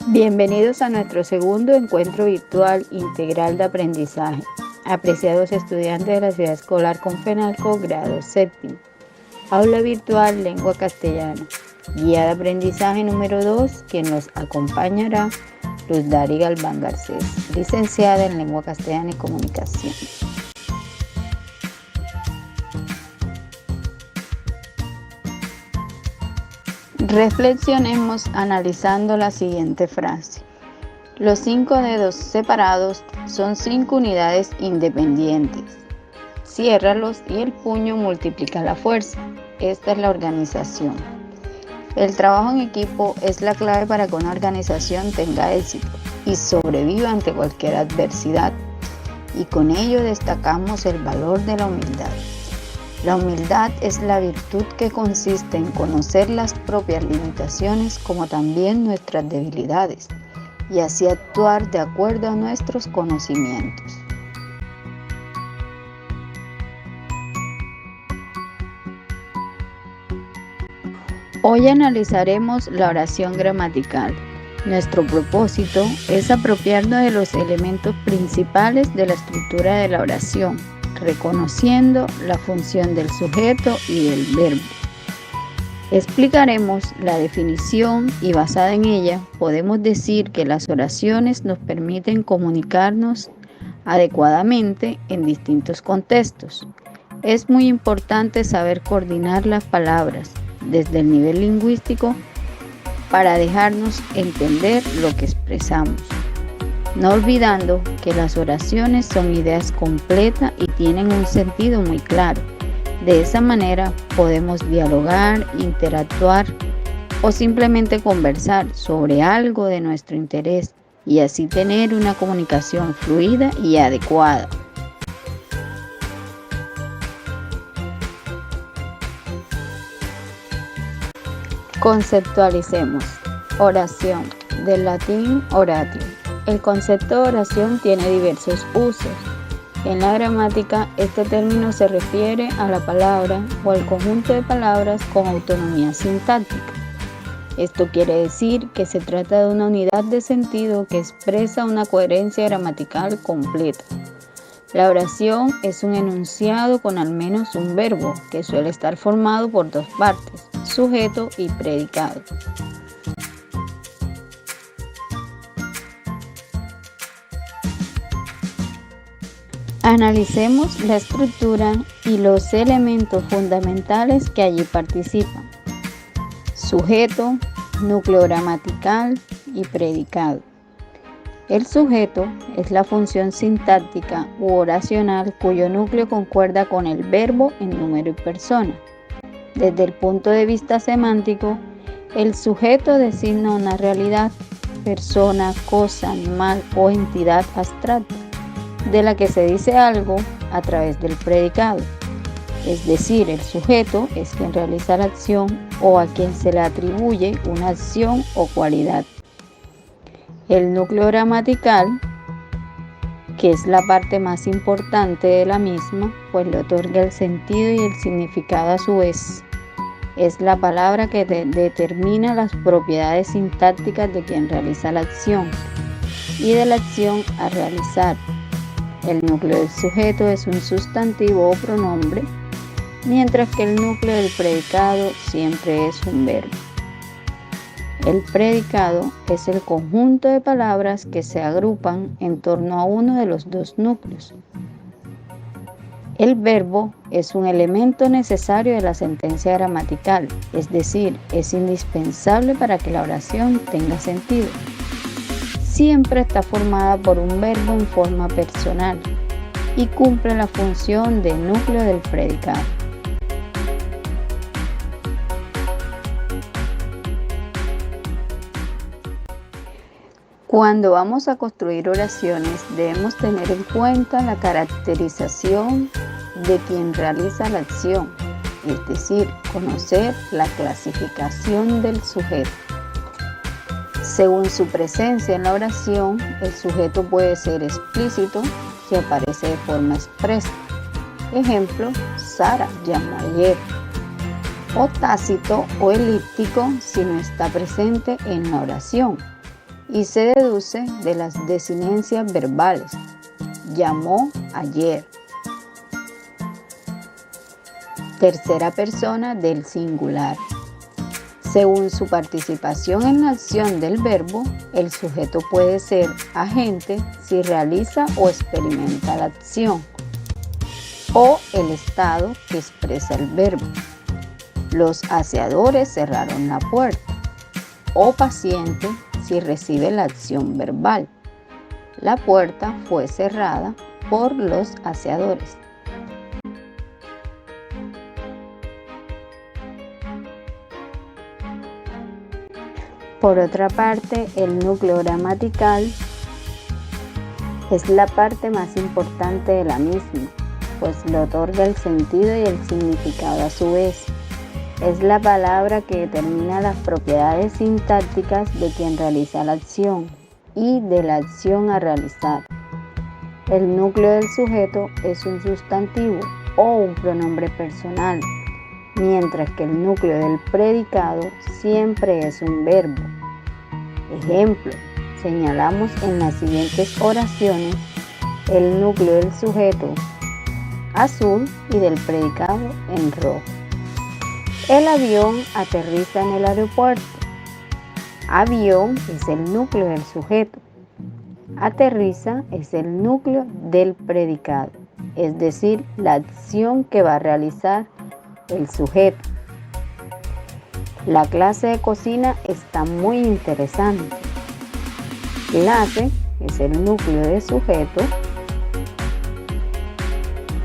Bienvenidos a nuestro segundo encuentro virtual integral de aprendizaje. Apreciados estudiantes de la Ciudad Escolar Confenalco, grado séptimo. Aula virtual Lengua Castellana. Guía de aprendizaje número 2, quien nos acompañará, Luz Dari Galván Garcés, licenciada en Lengua Castellana y Comunicación. Reflexionemos analizando la siguiente frase. Los 5 dedos separados son 5 unidades independientes. Ciérralos y el puño multiplica la fuerza. Esta es la organización. El trabajo en equipo es la clave para que una organización tenga éxito y sobreviva ante cualquier adversidad. Y con ello destacamos el valor de la humildad. La humildad es la virtud que consiste en conocer las propias limitaciones como también nuestras debilidades y así actuar de acuerdo a nuestros conocimientos. Hoy analizaremos la oración gramatical. Nuestro propósito es apropiarnos de los elementos principales de la estructura de la oración, reconociendo la función del sujeto y del verbo. Explicaremos la definición y basada en ella podemos decir que las oraciones nos permiten comunicarnos adecuadamente en distintos contextos. Es muy importante saber coordinar las palabras desde el nivel lingüístico para dejarnos entender lo que expresamos. No olvidando que las oraciones son ideas completas y tienen un sentido muy claro. De esa manera podemos dialogar, interactuar o simplemente conversar sobre algo de nuestro interés y así tener una comunicación fluida y adecuada. Conceptualicemos. Oración, del latín oratio. El concepto de oración tiene diversos usos. En la gramática, este término se refiere a la palabra o al conjunto de palabras con autonomía sintáctica. Esto quiere decir que se trata de una unidad de sentido que expresa una coherencia gramatical completa. La oración es un enunciado con al menos un verbo, que suele estar formado por dos partes, sujeto y predicado. Analicemos la estructura y los elementos fundamentales que allí participan. Sujeto, núcleo gramatical y predicado. El sujeto es la función sintáctica u oracional cuyo núcleo concuerda con el verbo en número y persona. Desde el punto de vista semántico, el sujeto designa una realidad, persona, cosa, animal o entidad abstracta, de la que se dice algo a través del predicado. Es decir, el sujeto es quien realiza la acción o a quien se le atribuye una acción o cualidad. El núcleo gramatical, que es la parte más importante de la misma, pues le otorga el sentido y el significado a su vez. Es la palabra que determina las propiedades sintácticas de quien realiza la acción y de la acción a realizar. El núcleo del sujeto es un sustantivo o pronombre, mientras que el núcleo del predicado siempre es un verbo. El predicado es el conjunto de palabras que se agrupan en torno a uno de los dos núcleos. El verbo es un elemento necesario de la sentencia gramatical, es decir, es indispensable para que la oración tenga sentido. Siempre está formada por un verbo en forma personal y cumple la función de núcleo del predicado. Cuando vamos a construir oraciones, debemos tener en cuenta la caracterización de quien realiza la acción, es decir, conocer la clasificación del sujeto. Según su presencia en la oración, el sujeto puede ser explícito si aparece de forma expresa. Ejemplo, Sara llamó ayer. O tácito o elíptico si no está presente en la oración. y se deduce de las desinencias verbales. Llamó ayer. Tercera persona del singular. Según su participación en la acción del verbo, el sujeto puede ser agente si realiza o experimenta la acción, o el estado que expresa el verbo. Los aseadores cerraron la puerta, o paciente si recibe la acción verbal. La puerta fue cerrada por los aseadores. Por otra parte, el núcleo gramatical es la parte más importante de la misma, pues le otorga el sentido y el significado a su vez. Es la palabra que determina las propiedades sintácticas de quien realiza la acción y de la acción a realizar. El núcleo del sujeto es un sustantivo o un pronombre personal, mientras que el núcleo del predicado siempre es un verbo. Ejemplo, señalamos en las siguientes oraciones el núcleo del sujeto azul y del predicado en rojo. El avión aterriza en el aeropuerto. Avión es el núcleo del sujeto. Aterriza es el núcleo del predicado, es decir, la acción que va a realizar el sujeto. La clase de cocina está muy interesante. Clase es el núcleo de sujeto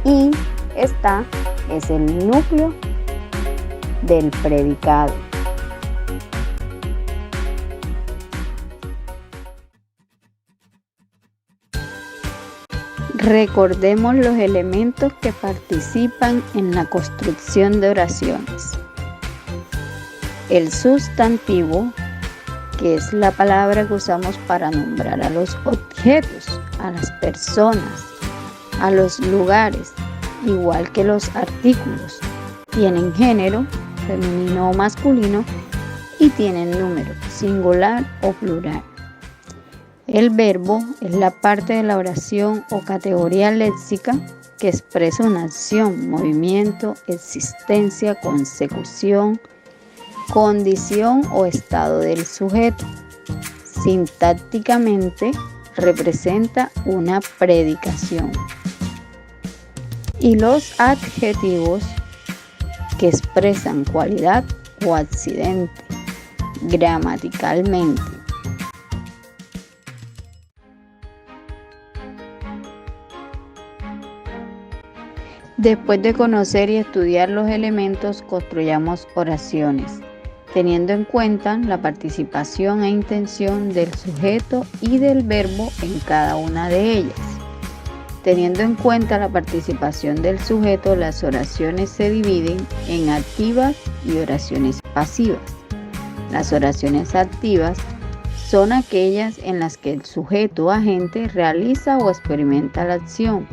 y está es el núcleo del predicado. Recordemos los elementos que participan en la construcción de oraciones. El sustantivo, que es la palabra que usamos para nombrar a los objetos, a las personas, a los lugares, igual que los artículos. Tienen género, femenino o masculino, y tienen número, singular o plural. El verbo es la parte de la oración o categoría léxica que expresa una acción, movimiento, existencia, consecución, condición o estado del sujeto. Sintácticamente representa una predicación. Y los adjetivos que expresan cualidad o accidente, gramaticalmente. Después de conocer y estudiar los elementos, construyamos oraciones, teniendo en cuenta la participación e intención del sujeto y del verbo en cada una de ellas. Teniendo en cuenta la participación del sujeto, las oraciones se dividen en activas y oraciones pasivas. Las oraciones activas son aquellas en las que el sujeto o agente realiza o experimenta la acción,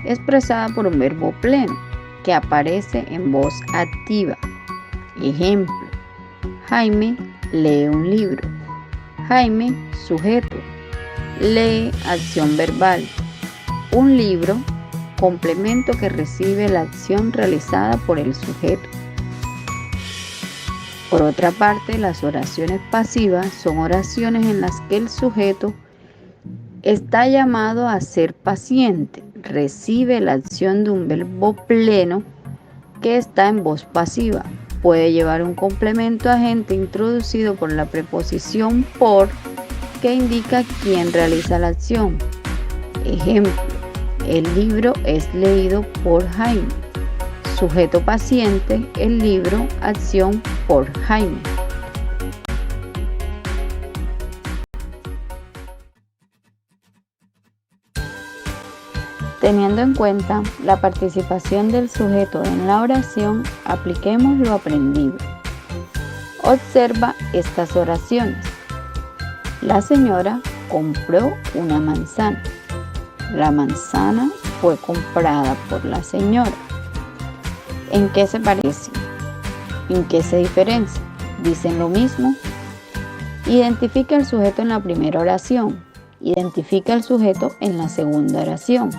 expresada por un verbo pleno que aparece en voz activa. Ejemplo, Jaime lee un libro. Jaime, sujeto, lee, acción verbal. Un libro, complemento que recibe la acción realizada por el sujeto. Por otra parte, las oraciones pasivas son oraciones en las que el sujeto está llamado a ser paciente, recibe la acción de un verbo pleno que está en voz pasiva. Puede llevar un complemento agente introducido por la preposición por, que indica quién realiza la acción. Ejemplo, el libro es leído por Jaime. Sujeto paciente, el libro, acción por Jaime. Teniendo en cuenta la participación del sujeto en la oración, apliquemos lo aprendido. Observa estas oraciones. La señora compró una manzana. La manzana fue comprada por la señora. ¿En qué se parecen? ¿En qué se diferencian? ¿Dicen lo mismo? Identifica el sujeto en la primera oración. Identifica el sujeto en la segunda oración.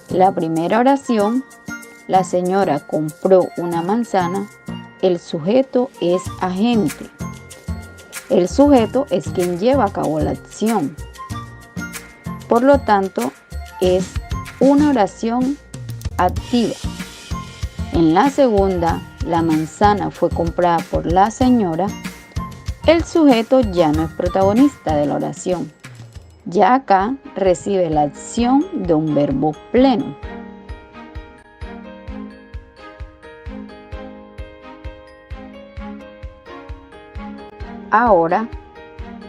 La primera oración, la señora compró una manzana. El sujeto es agente. El sujeto es quien lleva a cabo la acción. Por lo tanto, es una oración activa. En la segunda, la manzana fue comprada por la señora. El sujeto ya no es protagonista de la oración. Ya acá recibe la acción de un verbo pleno. Ahora,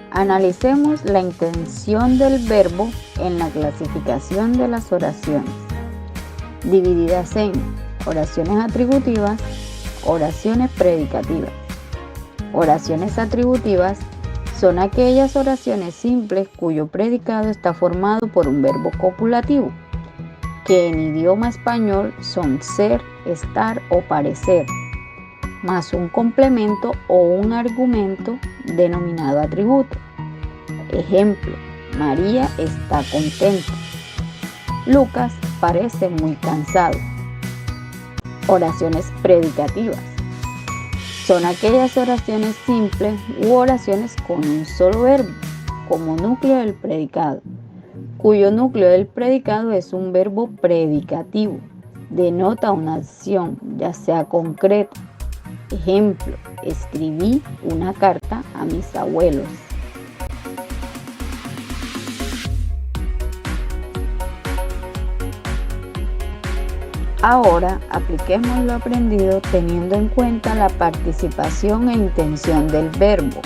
analicemos la intención del verbo en la clasificación de las oraciones, divididas en oraciones atributivas, oraciones predicativas. Oraciones atributivas son aquellas oraciones simples cuyo predicado está formado por un verbo copulativo, que en idioma español son ser, estar o parecer, más un complemento o un argumento denominado atributo. Ejemplo: María está contenta. Lucas parece muy cansado. Oraciones predicativas son aquellas oraciones simples u oraciones con un solo verbo como núcleo del predicado, cuyo núcleo del predicado es un verbo predicativo. Denota una acción, ya sea concreta. Ejemplo: escribí una carta a mis abuelos. Ahora apliquemos lo aprendido teniendo en cuenta la participación e intención del verbo.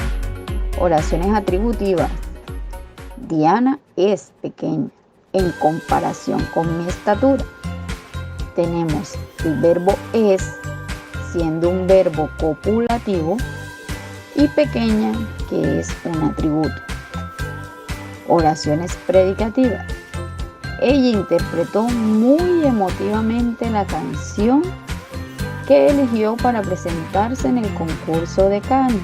Oraciones atributivas. Diana es pequeña en comparación con mi estatura. Tenemos el verbo es, siendo un verbo copulativo, y pequeña, que es un atributo. Oraciones predicativas. Ella interpretó muy emotivamente la canción que eligió para presentarse en el concurso de canto.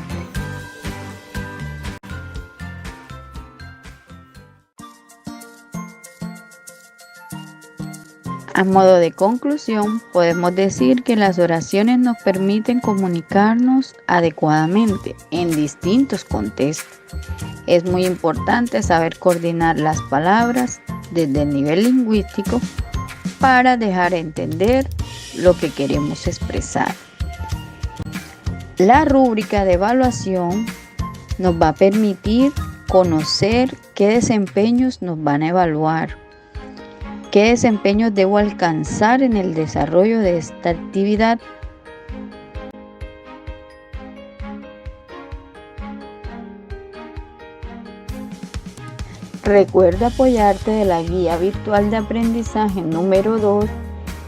A modo de conclusión, podemos decir que las oraciones nos permiten comunicarnos adecuadamente en distintos contextos. Es muy importante saber coordinar las palabras desde el nivel lingüístico para dejar entender lo que queremos expresar. La rúbrica de evaluación nos va a permitir conocer qué desempeños nos van a evaluar, qué desempeños debo alcanzar en el desarrollo de esta actividad. Recuerda apoyarte de la guía virtual de aprendizaje número 2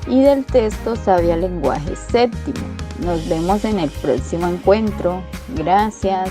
y del texto Sabia Lenguaje Séptimo. Nos vemos en el próximo encuentro. Gracias.